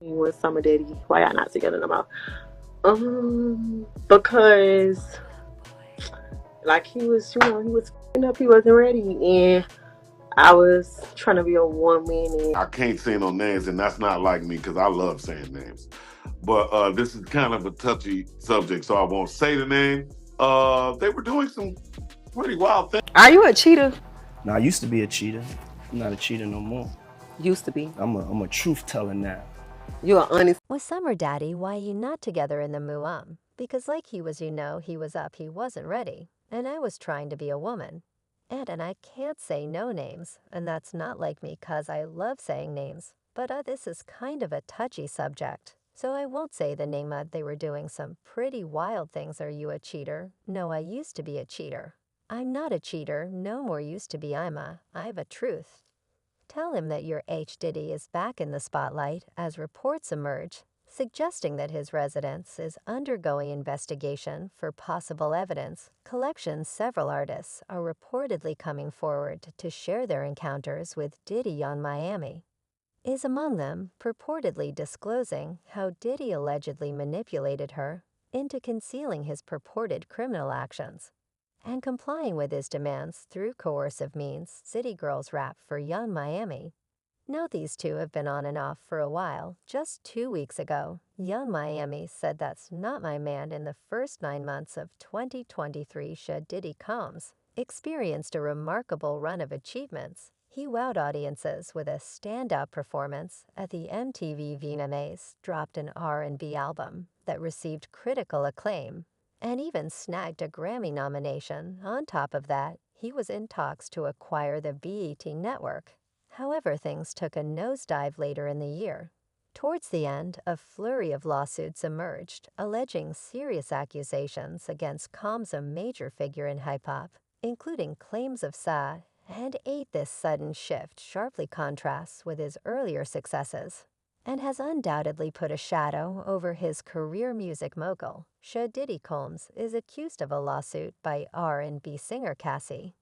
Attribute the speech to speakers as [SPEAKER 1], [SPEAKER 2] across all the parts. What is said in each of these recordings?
[SPEAKER 1] with Summer Daddy. Why y'all not together no more? Because like he was f***ing up. He wasn't ready, and I was trying to be a woman. And
[SPEAKER 2] I can't say no names, and that's not like me because I love saying names. But this is kind of a touchy subject, so I won't say the name. They were doing some pretty wild things.
[SPEAKER 1] are you a cheater?
[SPEAKER 3] Now, I used to be a cheater. I'm not a cheater no more.
[SPEAKER 1] Used to be.
[SPEAKER 3] I'm a truth teller now.
[SPEAKER 1] You are honest.
[SPEAKER 4] With Summer Daddy, why you not together in the muam? Because like he was, he was up, he wasn't ready. And I was trying to be a woman. And I can't say no names, and that's not like me 'cause I love saying names. But this is kind of a touchy subject. So I won't say the name. They were doing some pretty wild things. Are you a cheater? No, I used to be a cheater. I'm not a cheater, no more used to be. I've a truth. Tell him that your H. Diddy is back in the spotlight as reports emerge, suggesting that his residence is undergoing investigation for possible evidence. Collections. Several artists are reportedly coming forward to share their encounters with Diddy on Miami. Is among them purportedly disclosing how Diddy allegedly manipulated her into concealing his purported criminal actions and complying with his demands through coercive means. City Girls rap for Young Miami. Now these two have been on and off for a while. Just 2 weeks ago, Young Miami said that's not my man. In the first 9 months of 2023, Diddy Combs experienced a remarkable run of achievements. He wowed audiences with a standout performance at the MTV VMAs, dropped an R&B album that received critical acclaim, and even snagged a Grammy nomination. On top of that, he was in talks to acquire the BET network. However, things took a nosedive later in the year. Towards the end, a flurry of lawsuits emerged, alleging serious accusations against Combs, a major figure in hip-hop, including claims of and ate. This sudden shift sharply contrasts with his earlier successes and has undoubtedly put a shadow over his career. Music mogul Diddy Combs is accused of a lawsuit by R&B singer Cassie.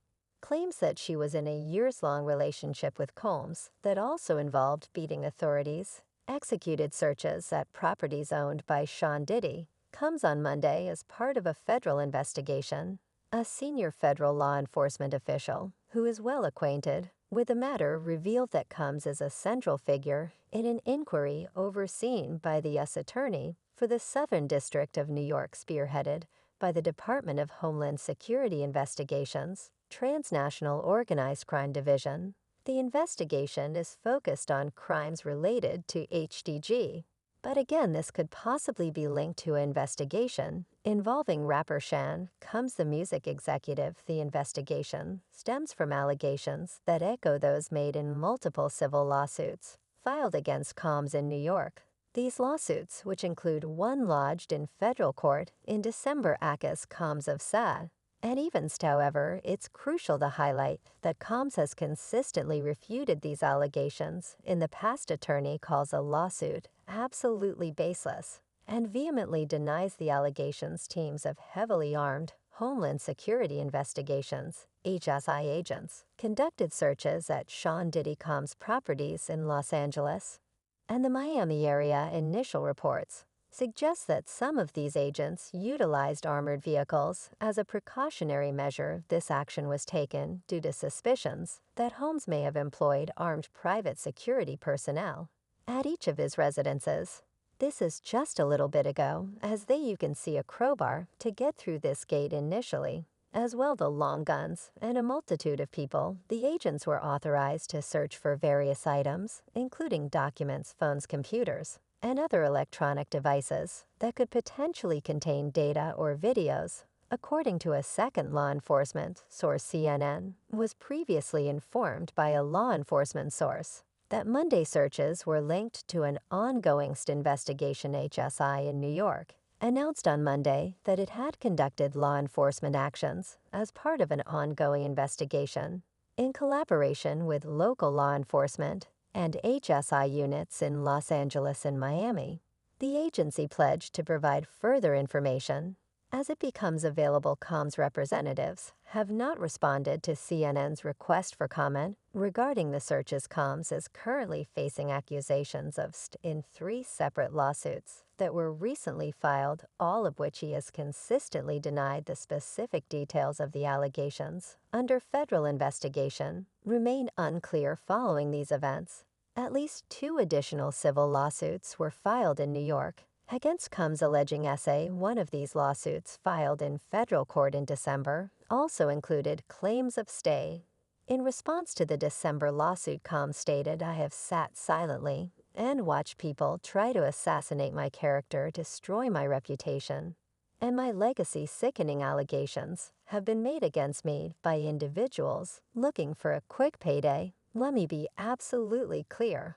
[SPEAKER 4] Claims that she was in a years-long relationship with Combs that also involved beating authorities, executed searches at properties owned by Sean Diddy, comes on Monday as part of a federal investigation. A senior federal law enforcement official, who is well acquainted with the matter, revealed that Combs is a central figure in an inquiry overseen by the U.S. Attorney for the Southern District of New York, spearheaded by the Department of Homeland Security Investigations, Transnational Organized Crime Division. The investigation is focused on crimes related to HDG. But again, this could possibly be linked to an investigation involving rapper Shan Combs, the music executive. The investigation stems from allegations that echo those made in multiple civil lawsuits filed against Combs in New York. These lawsuits, which include one lodged in federal court in December, accuse Combs of and evens. However, it's crucial to highlight that Combs has consistently refuted these allegations in the past. Attorney calls a lawsuit absolutely baseless and vehemently denies the allegations. Teams of heavily armed Homeland Security Investigations (HSI) agents conducted searches at Sean Diddy Combs' properties in Los Angeles and the Miami area. Initial reports suggests that some of these agents utilized armored vehicles as a precautionary measure. This action was taken due to suspicions that Holmes may have employed armed private security personnel at each of his residences. This is just a little bit ago, as you can see a crowbar to get through this gate initially, as well the long guns and a multitude of people. The agents were authorized to search for various items, including documents, phones, computers, and other electronic devices that could potentially contain data or videos. According to a second law enforcement source, CNN was previously informed by a law enforcement source that Monday searches were linked to an ongoing investigation. HSI in New York announced on Monday that it had conducted law enforcement actions as part of an ongoing investigation in collaboration with local law enforcement and HSI units in Los Angeles and Miami. The agency pledged to provide further information As it becomes available, comms representatives have not responded to CNN's request for comment regarding the searches. Comms is currently facing accusations of in 3 separate lawsuits that were recently filed, all of which he has consistently denied. The specific details of the allegations under federal investigation remain unclear. Following these events, at least 2 additional civil lawsuits were filed in New York against Combs, alleging one of these lawsuits, filed in federal court in December, also included claims of stay. In response to the December lawsuit, Combs stated, "I have sat silently and watched people try to assassinate my character, destroy my reputation, and my legacy. Sickening allegations have been made against me by individuals looking for a quick payday. Let me be absolutely clear.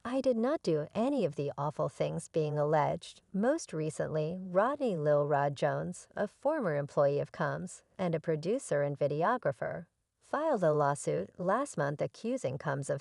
[SPEAKER 4] I did not do any of the awful things being alleged." Most recently, Rodney Lil Rod Jones, a former employee of Combs and a producer and videographer, filed a lawsuit last month accusing Combs of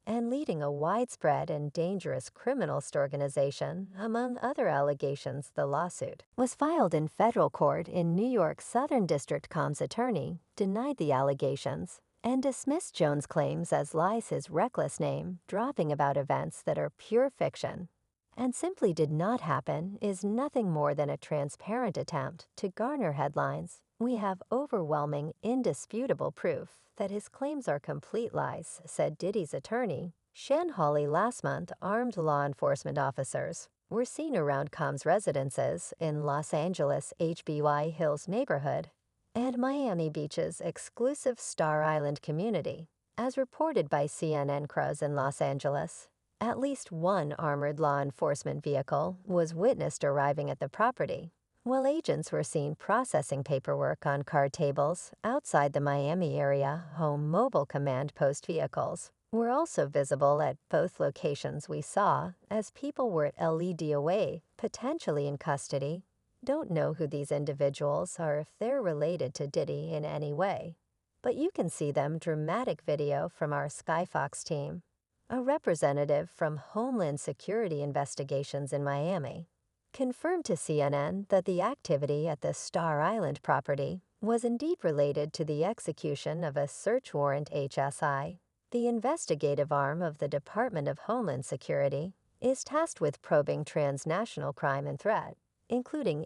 [SPEAKER 4] and leading a widespread and dangerous criminalist organization. Among other allegations, the lawsuit was filed in federal court in New York's Southern District. Combs' attorney denied the allegations and dismissed Jones' claims as lies, his reckless name dropping about events that are pure fiction and simply did not happen is nothing more than a transparent attempt to garner headlines. "We have overwhelming, indisputable proof that his claims are complete lies," said Diddy's attorney, Shan Hawley. Last month, armed law enforcement officers were seen around Combs' residences in Los Angeles' HBY Hills neighborhood and Miami Beach's exclusive Star Island community. As reported by CNN Cruz in Los Angeles, at least 1 armored law enforcement vehicle was witnessed arriving at the property, while agents were seen processing paperwork on card tables outside the Miami area. Home mobile command post vehicles were also visible at both locations. "We saw as people were at LED away, potentially in custody. Don't know who these individuals are, if they're related to Diddy in any way, but you can see them." Dramatic video from our Skyfox team. A representative from Homeland Security Investigations in Miami confirmed to CNN that the activity at the Star Island property was indeed related to the execution of a search warrant. HSI, the investigative arm of the Department of Homeland Security, is tasked with probing transnational crime and threat, including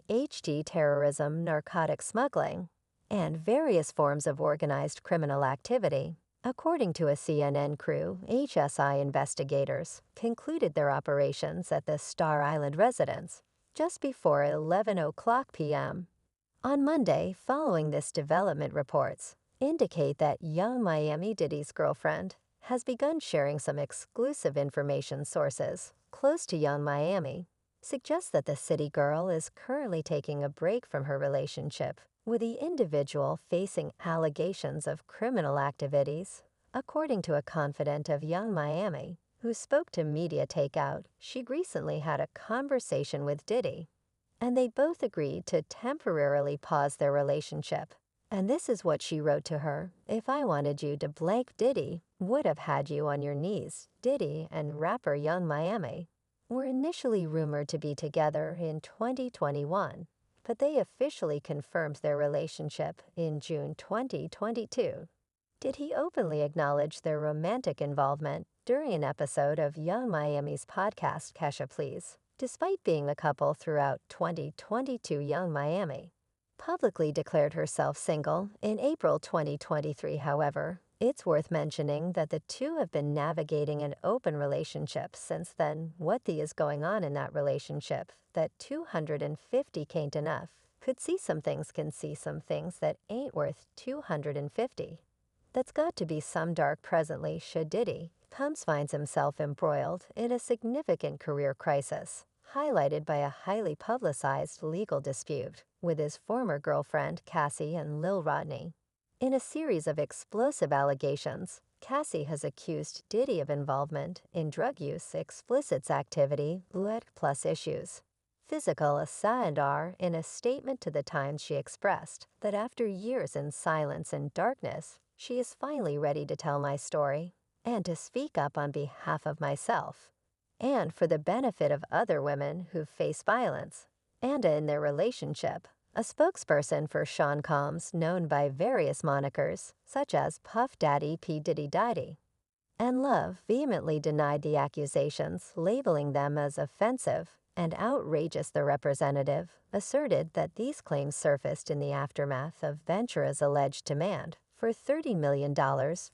[SPEAKER 4] terrorism, narcotic smuggling, and various forms of organized criminal activity. According to a CNN crew, HSI investigators concluded their operations at the Star Island residence just before 11:00 p.m. on Monday. Following this development, reports indicate that Young Miami Diddy's girlfriend has begun sharing some exclusive information. Sources close to Young Miami suggest that the city girl is currently taking a break from her relationship with the individual facing allegations of criminal activities. According to a confidant of Young Miami who spoke to Media Takeout, she recently had a conversation with Diddy, and they both agreed to temporarily pause their relationship. And this is what she wrote to her: "If I wanted you to blank, Diddy would have had you on your knees." Diddy and rapper Young Miami were initially rumored to be together in 2021, but they officially confirmed their relationship in June 2022. Diddy openly acknowledged their romantic involvement during an episode of Young Miami's podcast Kesha Please. Despite being a couple throughout 2022, Young Miami publicly declared herself single in April 2023. However, it's worth mentioning that the two have been navigating an open relationship since then. What is going on in that relationship that 250 ain't enough? Could see some things, can see some things that ain't worth 250. That's got to be some dark presently. Should Diddy Combs finds himself embroiled in a significant career crisis, highlighted by a highly publicized legal dispute with his former girlfriend Cassie and Lil Rodney. In a series of explosive allegations, Cassie has accused Diddy of involvement in drug use, explicit activity, plus issues, physical assault. In a statement to the Times, she expressed that after years in silence and darkness, she is finally ready to tell my story and to speak up on behalf of myself and for the benefit of other women who face violence and in their relationship. A spokesperson for Sean Combs, known by various monikers, such as Puff Daddy P. Diddy, and Love vehemently denied the accusations, labeling them as offensive and outrageous. The representative asserted that these claims surfaced in the aftermath of Ventura's alleged demand for $30 million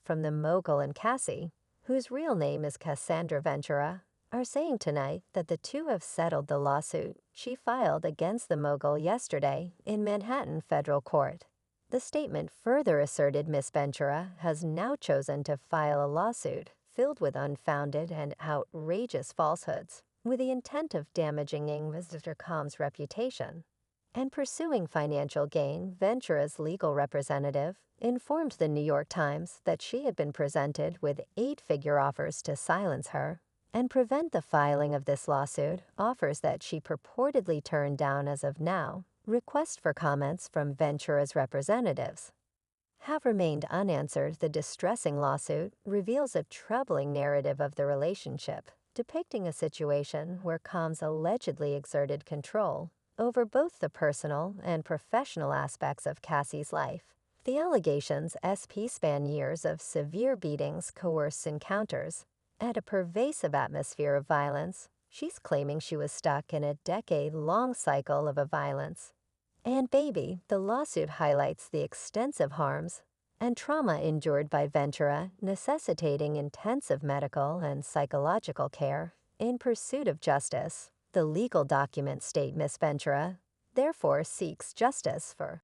[SPEAKER 4] from the mogul, and Cassie, whose real name is Cassandra Ventura, are saying tonight that the two have settled the lawsuit she filed against the mogul yesterday in Manhattan federal court. The statement further asserted Miss Ventura has now chosen to file a lawsuit filled with unfounded and outrageous falsehoods, with the intent of damaging Mr. Combs' reputation and pursuing financial gain. Ventura's legal representative informed the New York Times that she had been presented with 8-figure offers to silence her and prevent the filing of this lawsuit, offers that she purportedly turned down as of now. Requests for comments from Ventura's representatives have remained unanswered. The distressing lawsuit reveals a troubling narrative of the relationship, depicting a situation where Combs allegedly exerted control over both the personal and professional aspects of Cassie's life. The allegations span years of severe beatings, coerced encounters, and a pervasive atmosphere of violence. She's claiming she was stuck in a decade-long cycle of violence. And baby, the lawsuit highlights the extensive harms and trauma endured by Ventura, necessitating intensive medical and psychological care in pursuit of justice. The legal documents state Miss Ventura therefore seeks justice for